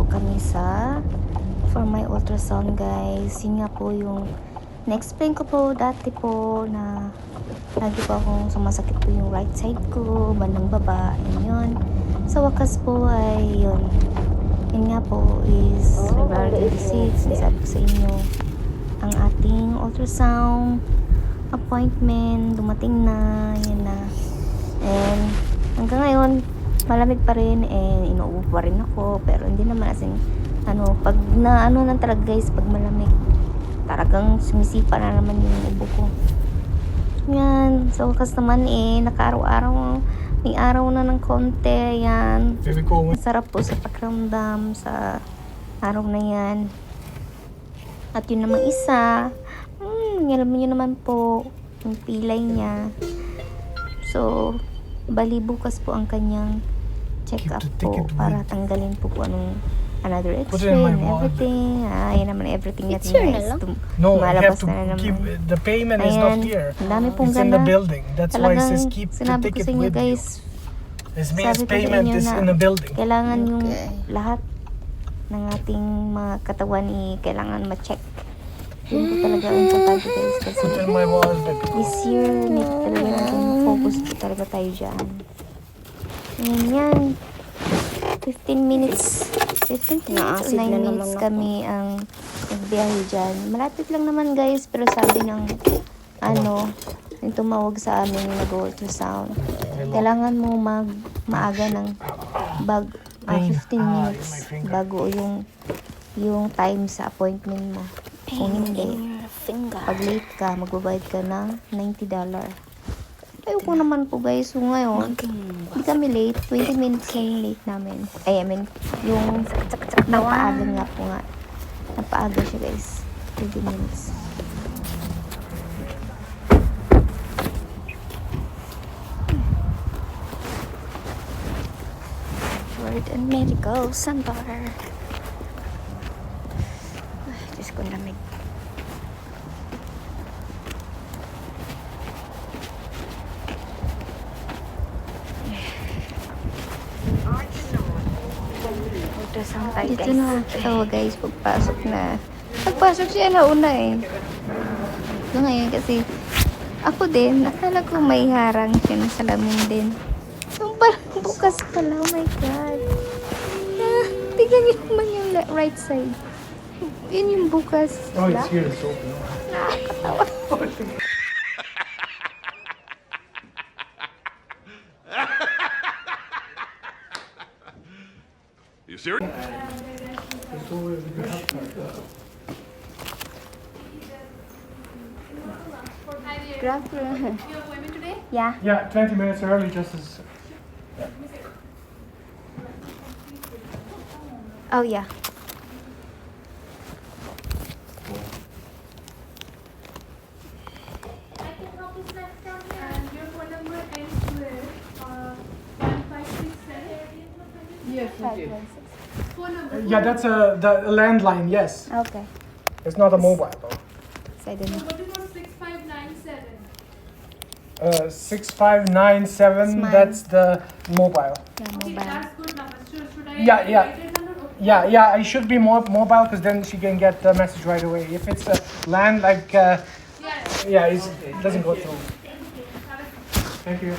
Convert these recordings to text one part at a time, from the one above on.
po kami for my ultrasound, guys. Yun nga po yung na-explain ko po dati po na lagi po akong sumasakit po yung right side ko, bandang baba, yun. Sa wakas po ay yun nga po is February 26, sabi ko sa inyo, ang ating ultrasound appointment dumating na, yun na. And hanggang ngayon malamig pa rin, and inuubo pa rin ako, pero hindi naman as in, pag na na talaga guys, pag malamig talagang sumisipa na naman yung ubo ko. Yan, sa wakas naman naka-araw-araw, may araw na ng konti, yan. Masarap po sa pakiramdam sa araw na yan. At yun namang isa, alam niyo naman po yung pilay niya. So bali bukas po ang kanyang check-up po para tanggalin po anong another x-ray and everything. Yan naman everything natin guys. Malabas na naman. The payment is not here. Ang dami pong It's in the building. That's why it says keep the sinabi ko ticket sa inyo with guys, you. This means payment is in the building. kailangan yung lahat ng ating mga katawan kailangan ma-check. Yun po talaga ang importante guys, kasi this year need talaga natin focus po talaga tayo dyan. Yan 15 minutes or 9 minutes kami ang nagbiyahe dyan. Malapit lang naman guys, pero sabi ng yung tumawag sa amin yung nag-ultrasound, kailangan mo maaga ng 15 minutes bago yung time sa appointment mo. Kung hindi, pag late ka, magbabayad ka ng $90. Ayoko naman po guys. So ngayon, hindi kami late. 20 minutes lang yung late namin. Yung napaaga nga po nga. Napaaga siya guys. 20 minutes. Word and Medical Center. Diyos ko, lamig. Dito na ako guys, pagpasok siya nauna so ngayon kasi ako din, akala ko may harang siya na salamin din, so parang bukas pala. Oh my god, tignan niyo naman yung right side, yun yung bukas. It's here, so nakakatawa. You serious? Good afternoon. Your appointment today? Yeah. Yeah, 20 minutes early, just as. Oh yeah. I can help you next down here. And your phone number ends with 1567. Yes, it is. Phone number. Yeah, that's the landline. Yes, Okay. it's not a mobile though. So I don't know. What is on 6597? 6597. It's mine. That's the mobile. Yeah, Okay, mobile. that's good number. Should I Yeah. write it number? Okay. Yeah. I should be more mobile because then she can get the message right away. If it's a land Yeah. it doesn't go through. Thank you.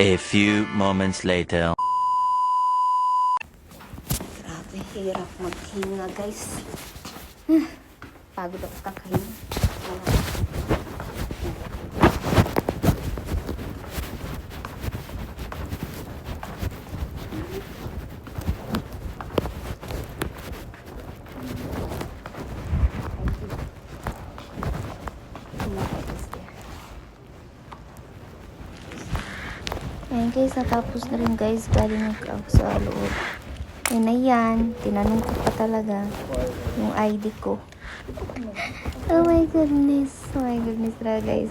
A few moments later. Grabe, hirap maghinga guys. Pagod ako kakahinga. Ayan guys, natapos na rin guys, galing ako sa loob. Yun na yan, tinanong ko pa talaga yung ID ko. Oh my goodness talaga guys.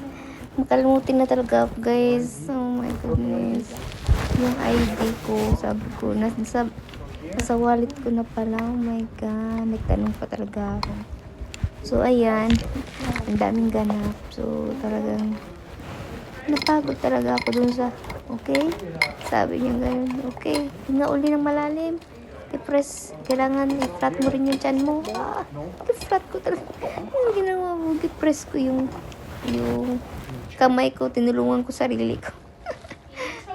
Makalimutin na talaga ako guys. Oh my goodness. Yung ID ko, sabi ko, nasa wallet ko na pala. Oh my god, nagtanong pa talaga ako. So, ayan. Ang daming ganap. So, talagang napagod talaga ako dun sa, okay? Sabi niya ganun, okay. Hinga uli ng malalim. I-press. Kailangan i-flat mo rin yung tiyan mo. I-flat ko talaga. Yung ginawa mo, i-press ko yung kamay ko. Tinulungan ko sarili ko.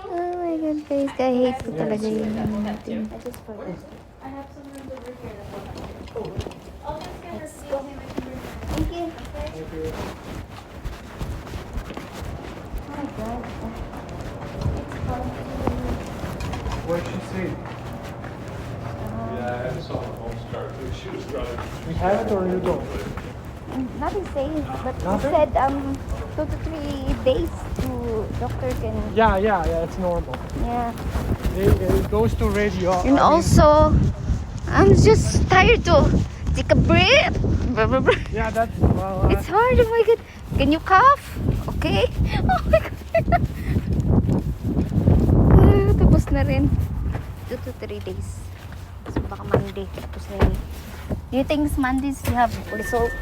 Oh my God, guys. Kaya hate ko talaga yun. Natin. I have some rooms over here. I'll just get Let's her go. Thank you. Oh my God. It's fun. What did she say? Yeah, I saw the home start too. She was driving. We have it or you don't? Nothing saying, but he Nothing? said 2 to 3 days to doctor can, Yeah, it's normal. yeah. It goes to radio. And also, I'm just tired to take a breath. Yeah, that's It's hard, oh my God. Can you cough? Okay? Oh my God. Tapos na rin. 2 to 3 days. So baka Monday, tapos na yun. Do you think Mondays you have result?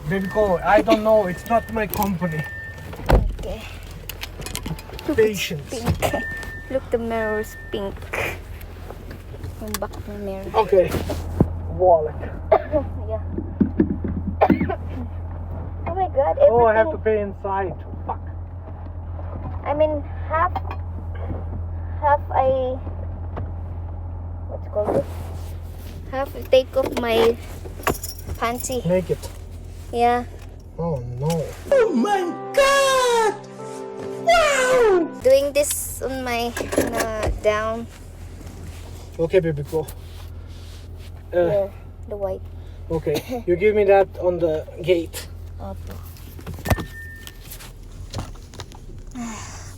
baby ko. I don't know. It's not my company. Okay. Patience. Pink. Look, the mirror's pink. Yung back ng mirror. Okay. Wallet. Yeah. Oh my God, everything. Oh, I have to pay inside. Fuck. I mean, half I, what's it called? Half I take off my panty. Make it. Yeah. Oh no. Doing this on my down. Okay, baby ko. Yeah, the white. Okay. You give me that on the gate. Opo.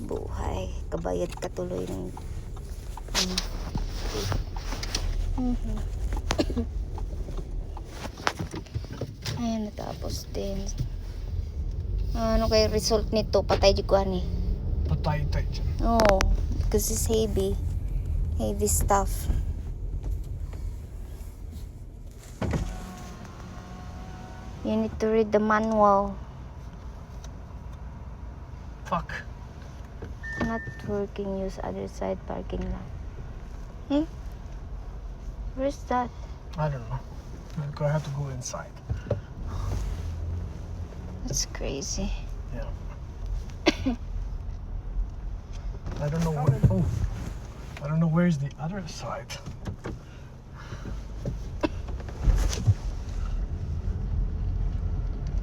Buhay. Kabayad ka tuloy ng... Ayan, natapos din. Ano kaya result nito? Patay di ko ani. Patay tayo. Oh, because it's heavy. Heavy stuff. You need to read the manual. Fuck. Not working, use other side parking lot. Hmm? Where's that? I don't know. I have to go inside. That's crazy. Yeah. I don't know where. Oh, I don't know where's the other side.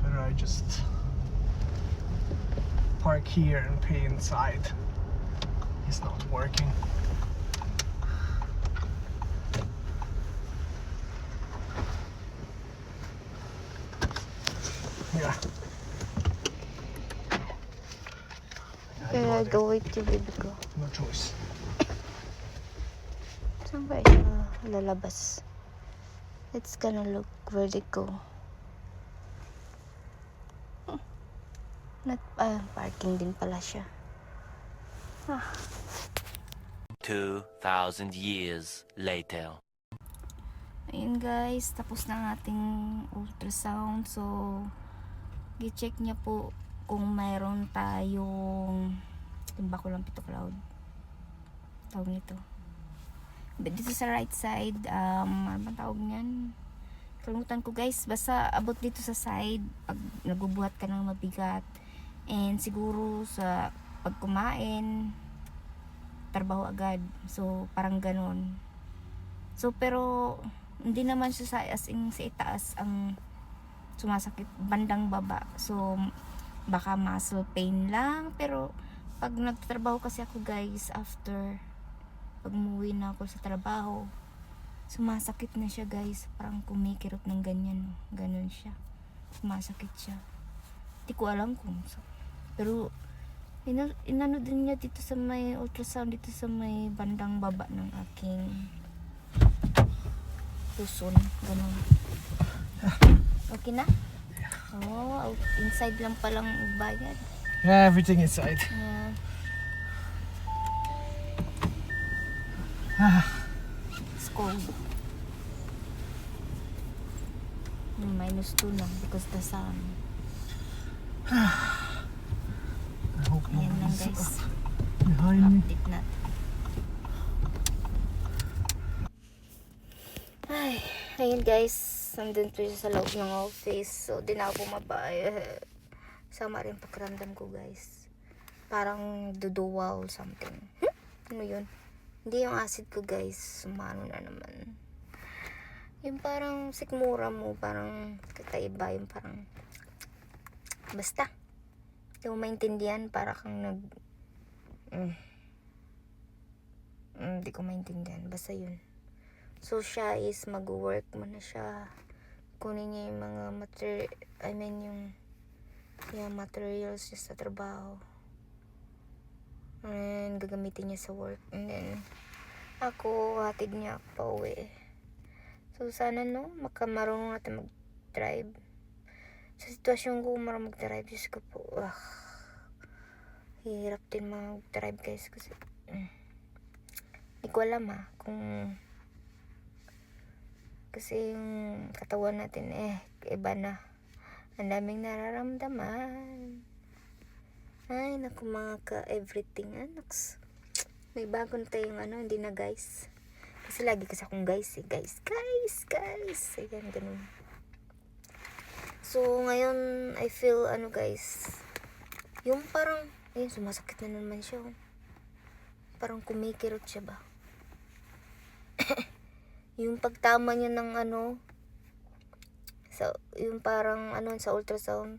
Better I just park here and pay inside. It's not working. Yeah. Kaya go with you, baby ko. No choice. Saan ba siya lalabas? It's gonna look where they go. Not, parking din pala siya. 2,000 years later. Ayun guys, tapos na ang ating ultrasound. So, i-check niya po kung mayroon tayong timba ko lang pito cloud. Tawag nito. But dito sa right side, ano bang tawag niyan? Kalimutan ko guys. Basta abot dito sa side pag nagubuhat ka ng mabigat. And siguro sa pag kumain, trabaho agad. So, parang ganon. So, pero hindi naman siya sa as in sa itaas ang sumasakit bandang baba. So baka muscle pain lang, pero pag nagtatrabaho kasi ako guys, after pag umuwi na ako sa trabaho, sumasakit na siya guys, parang kumikirot ng ganyan, ganon siya, sumasakit siya. Hindi ko alam kung pero inano din niya dito sa may ultrasound, dito sa may bandang baba ng aking puson, ganun. Okay na? Oh, inside lang palang bayad. Yeah, everything inside. Yeah. It's cold. -2 na because the sun. I hope Ayan lang nobody's guys. behind me. Update natin. Ay, ayun guys. Nandun po siya sa loob ng office. So, di na ako bumaba. Sama rin pakiramdam ko guys. Parang duduwa or something. Ano yun? Hindi yung acid ko guys. Sumano na naman. Yung parang sikmura mo. Parang kakaiba. Yung parang basta. Hindi mo maintindihan. Para kang hindi ko maintindihan. Basta yun. So, siya is mag-work mo na siya. Kunin niya yung mga yung materials niya sa trabaho. And gagamitin niya sa work. And then, ako, hatid niya ako pa uwi. So, sana no, marunong natin mag-drive. Sa sitwasyon ko, marunong mag-drive. Diyos ko po, hirap din mag-drive guys. Kasi, hindi ko alam kasi yung katawan natin iba na. Ang daming nararamdaman. Ay, naku mga ka-everything. Naks. May bago na tayong hindi na guys. Kasi lagi kasi akong guys Guys. Ayan, ganun. So, ngayon, I feel, guys. Yung parang, ayun, sumasakit na naman siya. Parang kumikirot siya ba? Yung pagtama niya ng yung parang sa ultrasound,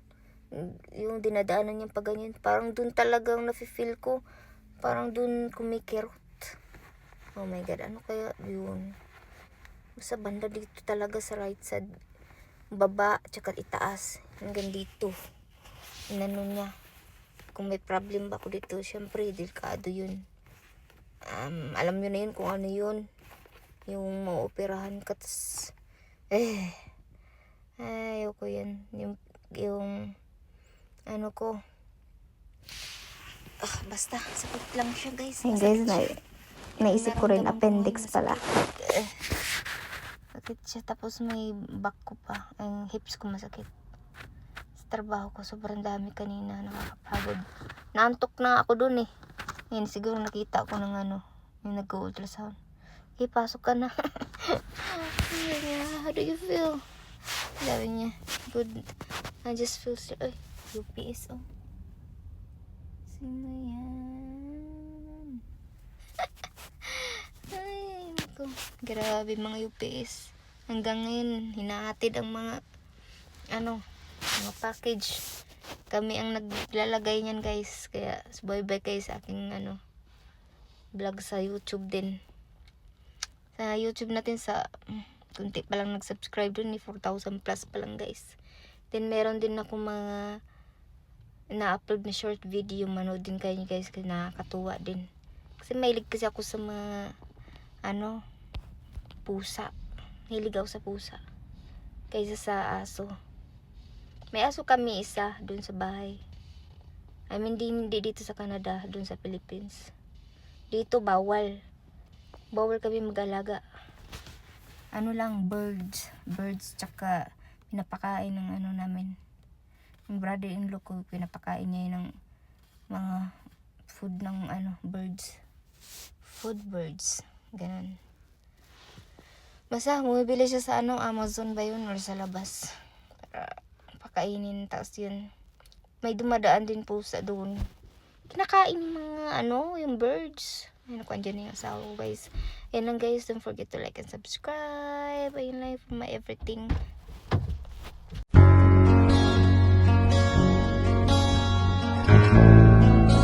yung dinadaanan niya pag ganyan, parang dun talagang nafe-feel ko, parang dun kumikirot. Oh my god, ano kaya yun? Sa banda dito talaga sa right side, baba, tsaka itaas, hanggang dito. Inano niya. Kung may problem ba ako dito, syempre, delikado yun. Alam nyo na yun kung ano yun. Yung maoperahan ka, tas, ayoko yan. Yung ko. Basta, sakit lang siya guys. Hey guys, naisip ko rin appendix pala. Sakit siya, tapos may back ko pa. Ang hips ko masakit. Sa trabaho ko, sobrang dami kanina. Nakakapagod. Naantok na ako dun Ngayon, siguro nakita ko ng yung nag-ultrasound. Okay, pasok ka na. Sabi niya, how do you feel? Sabi niya, good. I just feel so, UPS, Sino yan? Ay, naku. Grabe mga UPS. Hanggang ngayon, hinahatid ang mga, mga package. Kami ang naglalagay niyan, guys. Kaya, bye-bye kayo sa aking, vlog sa YouTube din. Sa YouTube natin kunti pa lang nag-subscribe dun 4,000 plus pa lang guys. Then meron din ako mga na-upload na short video, manood din kayo guys kasi nakakatuwa din. Kasi mahilig kasi ako sa mga pusa. Mahilig ako sa pusa kaysa sa aso. May aso kami isa dun sa bahay. I mean hindi dito sa Canada, dun sa Philippines. Dito bawal kami mag-alaga. Birds, tsaka pinapakain ng namin. Yung brother-in-law ko, pinapakain niya ng mga food ng birds. Food birds. Ganun. Basta, bumibili siya sa Amazon ba yun or sa labas. Para pakainin, tapos yun. May dumadaan din pusa doon. Kinakain yung mga yung birds. Ayun, ako andyan na yung asawa ko guys. Ayun lang guys, don't forget to like and subscribe. Ayun lang for my everything.